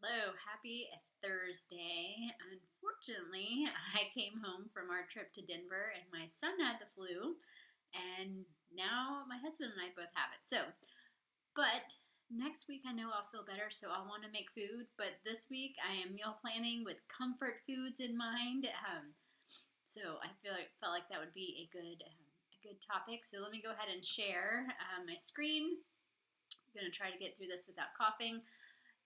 Hello, happy Thursday. Unfortunately, I came home from our trip to Denver and my son had the flu, and now my husband and I both have it. But next week I know I'll feel better, so I'll want to make food. But this week I am meal planning with comfort foods in mind. So I felt like that would be a good topic. So let me go ahead and share my screen. I'm going to try to get through this without coughing.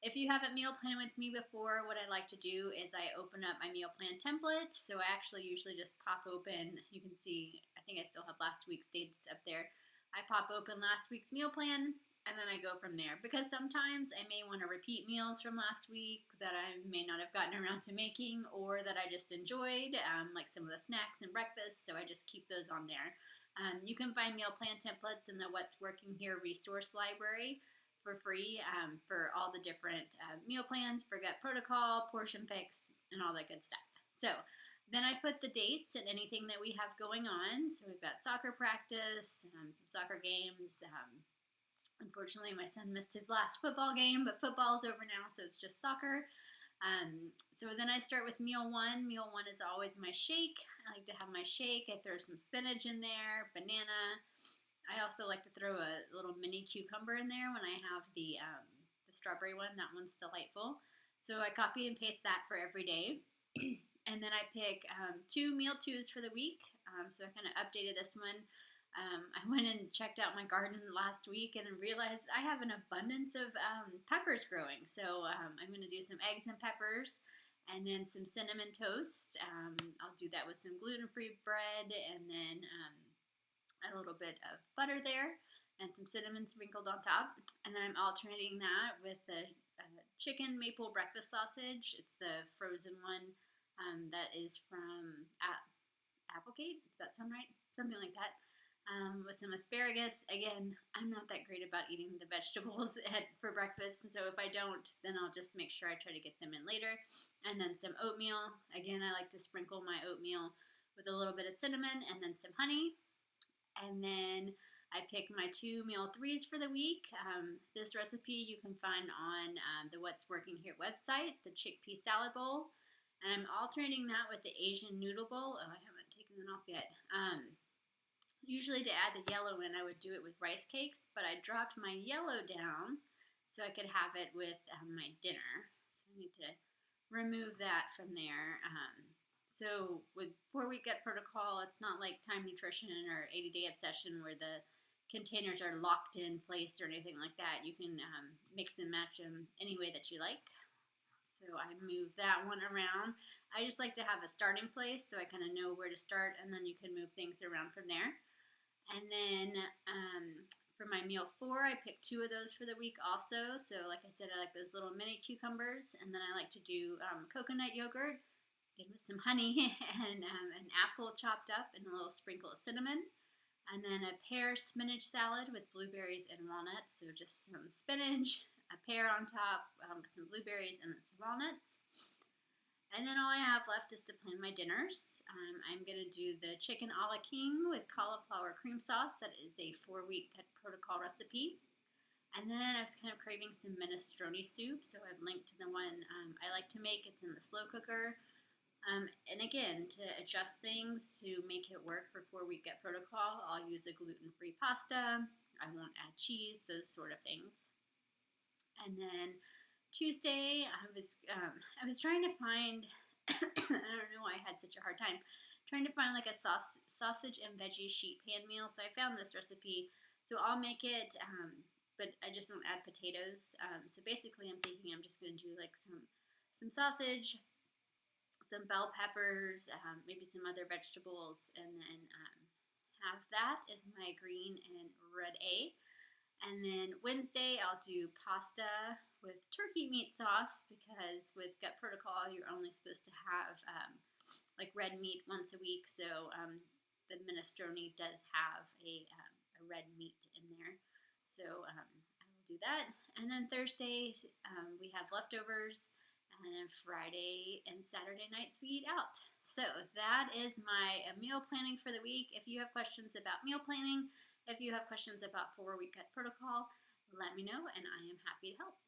If you haven't meal planned with me before, what I like to do is I open up my meal plan template. So I actually usually just pop open, you can see, I think I still have last week's dates up there. I pop open last week's meal plan and then I go from there because sometimes I may want to repeat meals from last week that I may not have gotten around to making or that I just enjoyed, like some of the snacks and breakfast. So I just keep those on there. You can find meal plan templates in the What's Working Here resource library for free for all the different meal plans for gut protocol, portion picks, and all that good stuff. So then I put the dates and anything that we have going on. So we've got soccer practice, some soccer games. Unfortunately, my son missed his last football game, but football's over now, so it's just soccer. So then I start with meal one. Meal one is always my shake. I like to have my shake. I throw some spinach in there, banana. I also like to throw a little mini cucumber in there when I have the strawberry one. That one's delightful. So I copy and paste that for every day. And then I pick two meal twos for the week. So I kind of updated this one. I went and checked out my garden last week and realized I have an abundance of peppers growing. So I'm going to do some eggs and peppers and then some cinnamon toast. I'll do that with some gluten-free bread and then a little bit of butter there and some cinnamon sprinkled on top. And then I'm alternating that with the chicken maple breakfast sausage. It's the frozen one that is from Applegate. Does that sound right? Something like that. With some asparagus. Again, I'm not that great about eating the vegetables for breakfast, and so if I don't, then I'll just make sure I try to get them in later. And then some oatmeal. Again, I like to sprinkle my oatmeal with a little bit of cinnamon and then some honey. And then I pick my two meal threes for the week. This recipe you can find on the What's Working Here website, the chickpea salad bowl. And I'm alternating that with the Asian noodle bowl. Oh, I haven't taken that off yet. Usually to add the yellow in, I would do it with rice cakes, but I dropped my yellow down so I could have it with my dinner. So I need to remove that from there. So with 4-week gut protocol, it's not like Time Nutrition or 80-day obsession where the containers are locked in place or anything like that. You can mix and match them any way that you like. So I move that one around. I just like to have a starting place so I kind of know where to start, and then you can move things around from there. And then for my meal 4, I picked 2 of those for the week also. So like I said, I like those little mini cucumbers, and then I like to do coconut yogurt with some honey and an apple chopped up and a little sprinkle of cinnamon. And then a pear spinach salad with blueberries and walnuts. So just some spinach, a pear on top, some blueberries, and then some walnuts. And then all I have left is to plan my dinners. I'm going to do the chicken a la king with cauliflower cream sauce. That is a 4-week protocol recipe. And then I was kind of craving some minestrone soup, so I've linked to the one I like to make. It's in the slow cooker. And again, to adjust things to make it work for 4-week gut protocol, I'll use a gluten-free pasta. I won't add cheese, those sort of things. And then Tuesday, I was trying to find. I don't know why I had such a hard time trying to find like a sausage and veggie sheet pan meal. So I found this recipe. So I'll make it, but I just won't add potatoes. So basically, I'm thinking I'm just going to do like some sausage, some bell peppers, maybe some other vegetables, and then have that as my green and red A. And then Wednesday, I'll do pasta with turkey meat sauce because with gut protocol, you're only supposed to have like red meat once a week. So the minestrone does have a red meat in there. So I will do that. And then Thursday, we have leftovers. And then Friday and Saturday nights we eat out. So that is my meal planning for the week. If you have questions about meal planning, if you have questions about 4-week gut protocol, let me know and I am happy to help.